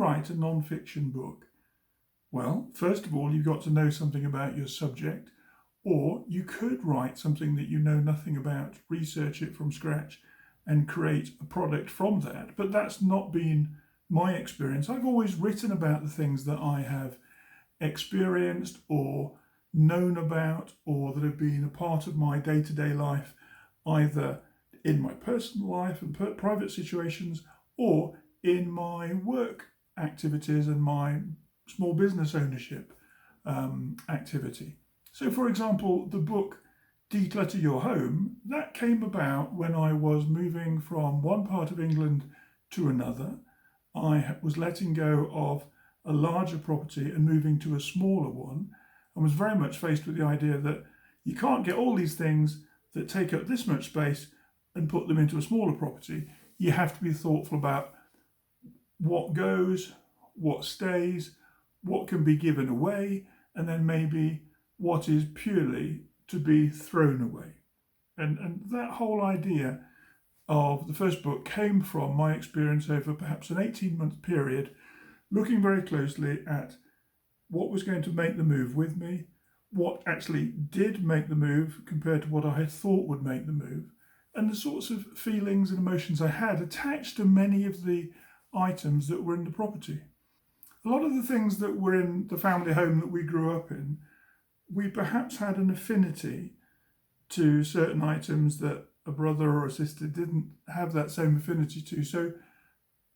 write a non-fiction book? Well, first of all, you've got to know something about your subject, or you could write something that you know nothing about, research it from scratch, and create a product from that. But that's not been my experience. I've always written about the things that I have experienced or known about, or that have been a part of my day-to-day life, either in my personal life and private situations, or in my work activities and my small business ownership activity. So, for example, the book Declutter Your Home, that came about when I was moving from one part of England to another. I was letting go of a larger property and moving to a smaller one, and was very much faced with the idea that you can't get all these things that take up this much space and put them into a smaller property. You have to be thoughtful about what goes, what stays, what can be given away, and then maybe what is purely to be thrown away. And that whole idea of the first book came from my experience over perhaps an 18-month period, looking very closely at what was going to make the move with me, what actually did make the move compared to what I had thought would make the move, and the sorts of feelings and emotions I had attached to many of the items that were in the property. A lot of the things that were in the family home that we grew up in, we perhaps had an affinity to certain items that a brother or a sister didn't have that same affinity to. So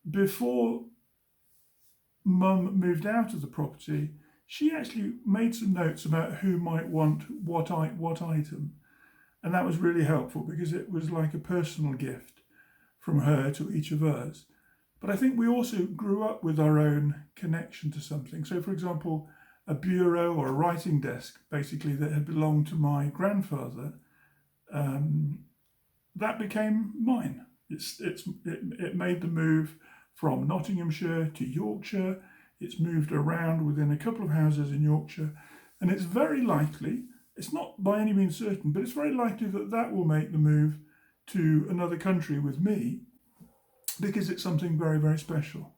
before Mum moved out of the property, she actually made some notes about who might want what item. And that was really helpful because it was like a personal gift from her to each of us. But I think we also grew up with our own connection to something. So, for example, a bureau or a writing desk, basically, that had belonged to my grandfather, that became mine. It made the move from Nottinghamshire to Yorkshire. It's moved around within a couple of houses in Yorkshire. And it's very likely, it's not by any means certain, but it's very likely that that will make the move to another country with me, because it's something very, very special.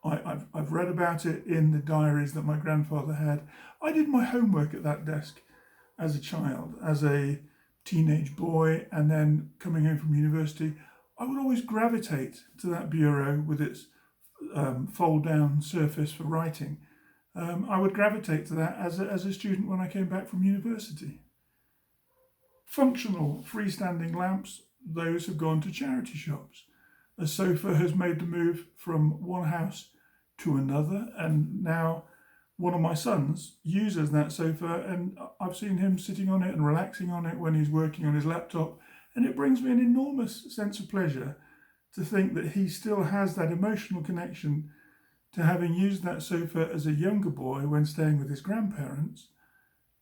I've read about it in the diaries that my grandfather had. I did my homework at that desk as a child, as a teenage boy, and then coming home from university. I would always gravitate to that bureau with its fold-down surface for writing. I would gravitate to that as a student when I came back from university. Functional freestanding lamps, those have gone to charity shops. A sofa has made the move from one house to another, and now one of my sons uses that sofa, and I've seen him sitting on it and relaxing on it when he's working on his laptop, and it brings me an enormous sense of pleasure to think that he still has that emotional connection to having used that sofa as a younger boy when staying with his grandparents,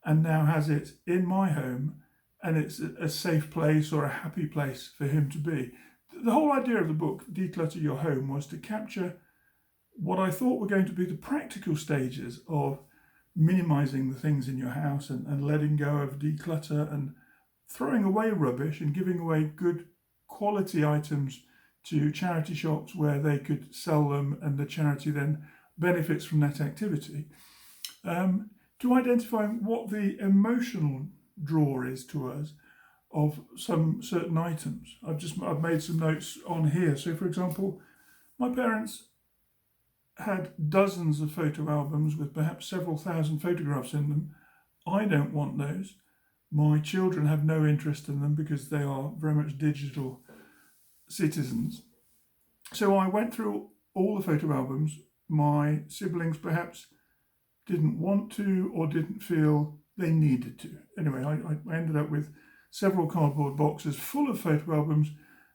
and now has it in my home, and it's a safe place or a happy place for him to be. The whole idea of the book, Declutter Your Home, was to capture what I thought were going to be the practical stages of minimizing the things in your house and letting go of declutter and throwing away rubbish and giving away good quality items to charity shops where they could sell them, and the charity then benefits from that activity. To identify what the emotional draw is to us of some certain items. I've made some notes on here. So, for example, my parents had dozens of photo albums with perhaps several thousand photographs in them. I don't want those. My children have no interest in them because they are very much digital citizens. So I went through all the photo albums. My siblings perhaps didn't want to or didn't feel they needed to. Anyway, I ended up with several cardboard boxes full of photo albums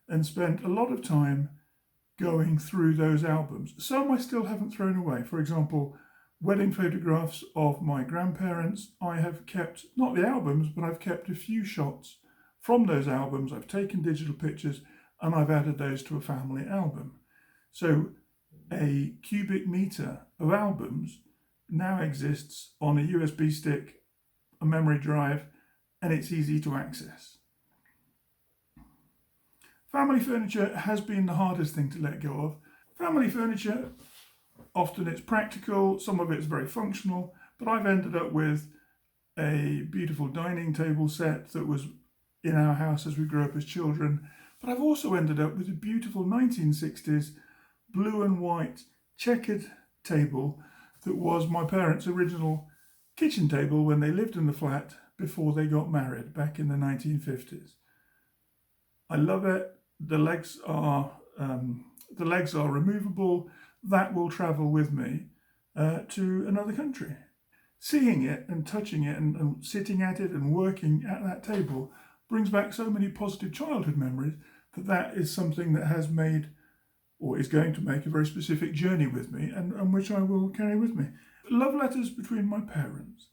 and spent a lot of time going through those albums. Some I still haven't thrown away. For example, wedding photographs of my grandparents. I have kept, not the albums, but I've kept a few shots from those albums. I've taken digital pictures and I've added those to a family album. So a cubic meter of albums now exists on a USB stick, a memory drive, and it's easy to access. Family furniture has been the hardest thing to let go of. Family furniture Often it's practical, some of it's very functional, but I've ended up with a beautiful dining table set that was in our house as we grew up as children. But I've also ended up with a beautiful 1960s blue and white checkered table that was my parents' original kitchen table when they lived in the flat before they got married back in the 1950s. I love it. The legs are removable. That will travel with me to another country. Seeing it and touching it and sitting at it and working at that table brings back so many positive childhood memories that is something that has made or is going to make a very specific journey with me and which I will carry with me. Love letters between my parents,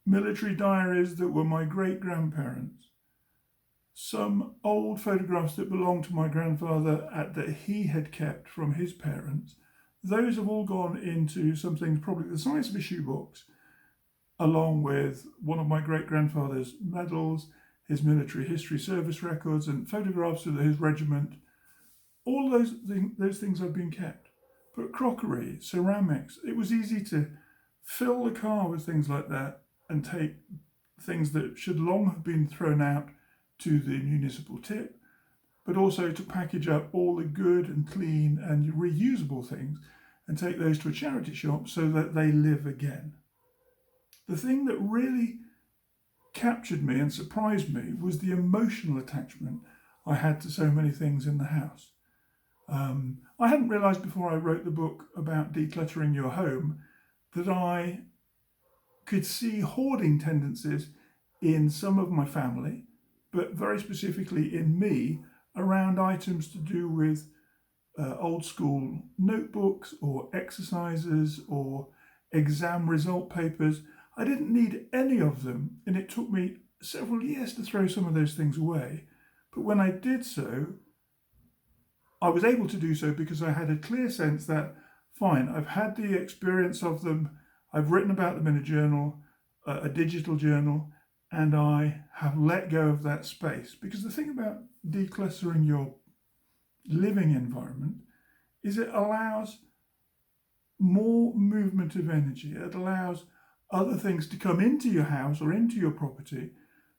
military diaries that were my great-grandparents, some old photographs that belonged to my grandfather that he had kept from his parents. Those have all gone into something probably the size of a shoebox, along with one of my great-grandfather's medals, his military history service records, and photographs of his regiment. All those things have been kept. But crockery, ceramics, it was easy to fill the car with things like that and take things that should long have been thrown out to the municipal tip, but also to package up all the good and clean and reusable things and take those to a charity shop so that they live again. The thing that really captured me and surprised me was the emotional attachment I had to so many things in the house. I hadn't realised before I wrote the book about decluttering your home that I could see hoarding tendencies in some of my family, but very specifically in me, around items to do with old school notebooks or exercises or exam result papers. I didn't need any of them, and it took me several years to throw some of those things away. But when I did so, I was able to do so because I had a clear sense that, fine, I've had the experience of them, I've written about them in a journal, a digital journal, and I have let go of that space. Because the thing about decluttering your living environment is it allows more movement of energy. It allows other things to come into your house or into your property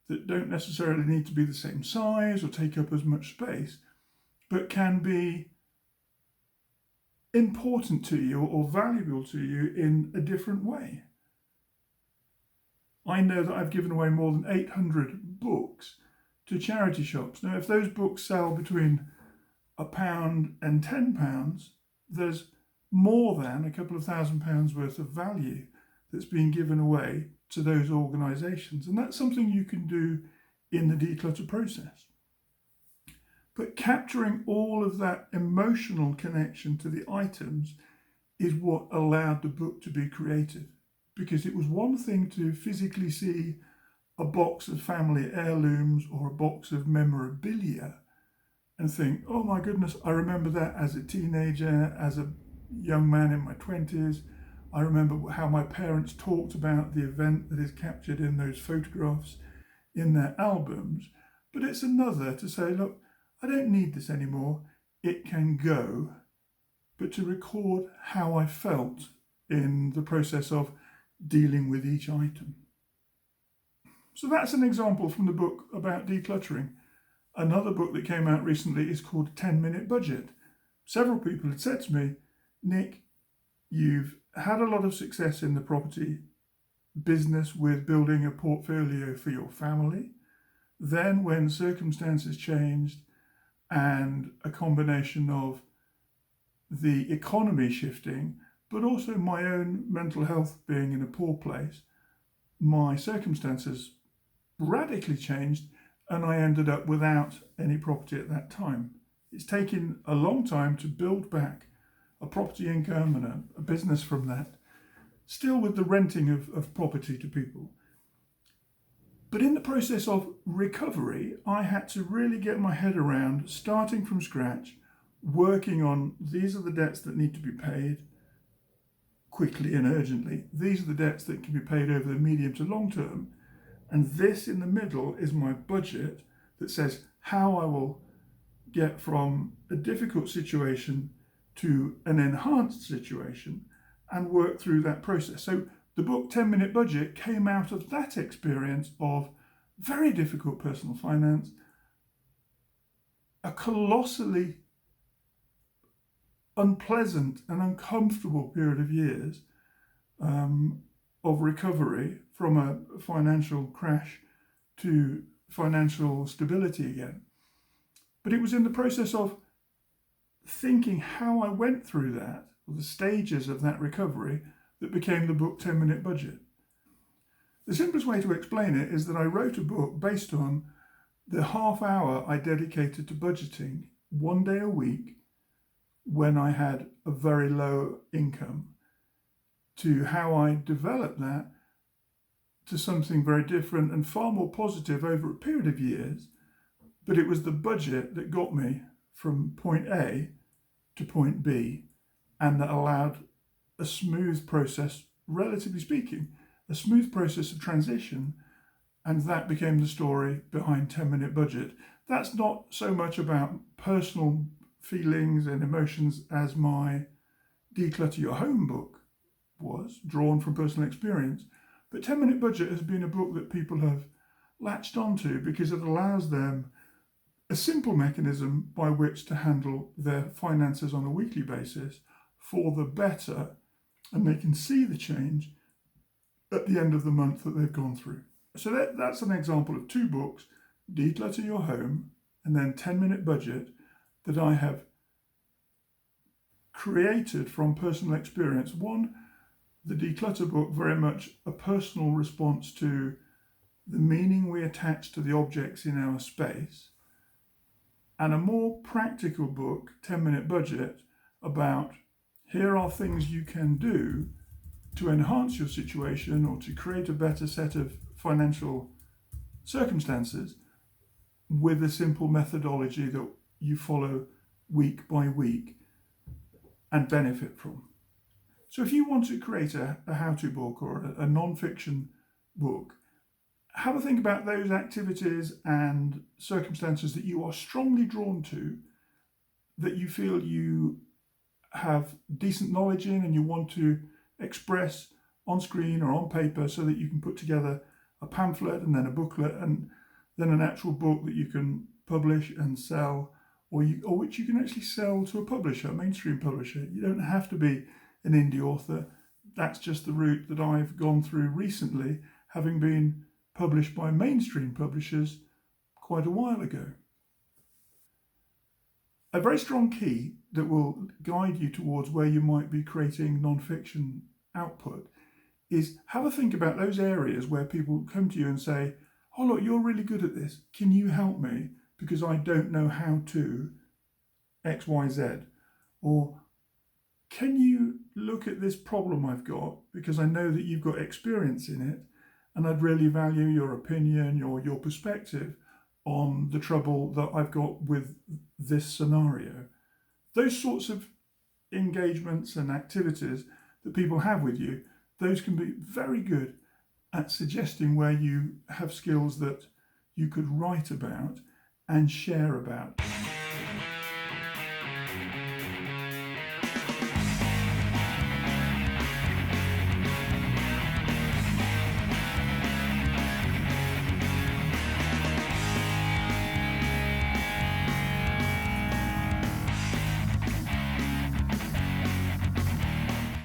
that don't necessarily need to be the same size or take up as much space, but can be important to you or valuable to you in a different way. I know that I've given away more than 800 books to charity shops. Now, if those books sell between £1 and £10, there's more than a couple of £1,000 worth of value that's being given away to those organisations. And that's something you can do in the declutter process. But capturing all of that emotional connection to the items is what allowed the book to be created. Because it was one thing to physically see a box of family heirlooms or a box of memorabilia and think, oh my goodness, I remember that as a teenager, as a young man in my 20s. I remember how my parents talked about the event that is captured in those photographs in their albums. But it's another to say, look, I don't need this anymore. It can go. But to record how I felt in the process of dealing with each item. So that's an example from the book about decluttering. Another book that came out recently is called 10-Minute Budget. Several people had said to me, Nick, you've had a lot of success in the property business with building a portfolio for your family. Then when circumstances changed and a combination of the economy shifting, but also my own mental health being in a poor place, my circumstances radically changed and I ended up without any property at that time. It's taken a long time to build back a property income and a business from that, still with the renting of property to people. But in the process of recovery, I had to really get my head around starting from scratch, working on these are the debts that need to be paid quickly and urgently. These are the debts that can be paid over the medium to long term. And this in the middle is my budget that says how I will get from a difficult situation to an enhanced situation and work through that process. So the book 10-Minute Budget came out of that experience of very difficult personal finance, a colossally unpleasant and uncomfortable period of years of recovery from a financial crash to financial stability again. But it was in the process of thinking how I went through that, or the stages of that recovery, that became the book 10-Minute Budget. The simplest way to explain it is that I wrote a book based on the half hour I dedicated to budgeting 1 day a week when I had a very low income, to how I developed that to something very different and far more positive over a period of years. But it was the budget that got me from point A to point B, and that allowed a smooth process, relatively speaking, a smooth process of transition, and that became the story behind 10-Minute Budget. That's not so much about personal feelings and emotions as my Declutter Your Home book was, drawn from personal experience. But 10-Minute Budget has been a book that people have latched onto because it allows them a simple mechanism by which to handle their finances on a weekly basis for the better, and they can see the change at the end of the month that they've gone through. So that's an example of two books, Declutter Your Home and then 10-Minute Budget, that I have created from personal experience. One, the Declutter book, very much a personal response to the meaning we attach to the objects in our space, and a more practical book, 10-Minute Budget, about here are things you can do to enhance your situation or to create a better set of financial circumstances with a simple methodology that you follow week by week and benefit from. So if you want to create a how-to book or a non-fiction book, have a think about those activities and circumstances that you are strongly drawn to, that you feel you have decent knowledge in and you want to express on screen or on paper, so that you can put together a pamphlet and then a booklet and then an actual book that you can publish and sell, or which you can actually sell to a publisher, a mainstream publisher. You don't have to be an indie author. That's just the route that I've gone through recently, having been published by mainstream publishers quite a while ago. A very strong key that will guide you towards where you might be creating non-fiction output is have a think about those areas where people come to you and say, oh look, you're really good at this. Can you help me? Because I don't know how to X, Y, Z. Or can you look at this problem I've got, because I know that you've got experience in it, and I'd really value your opinion or your perspective on the trouble that I've got with this scenario. Those sorts of engagements and activities that people have with you, those can be very good at suggesting where you have skills that you could write about and share about.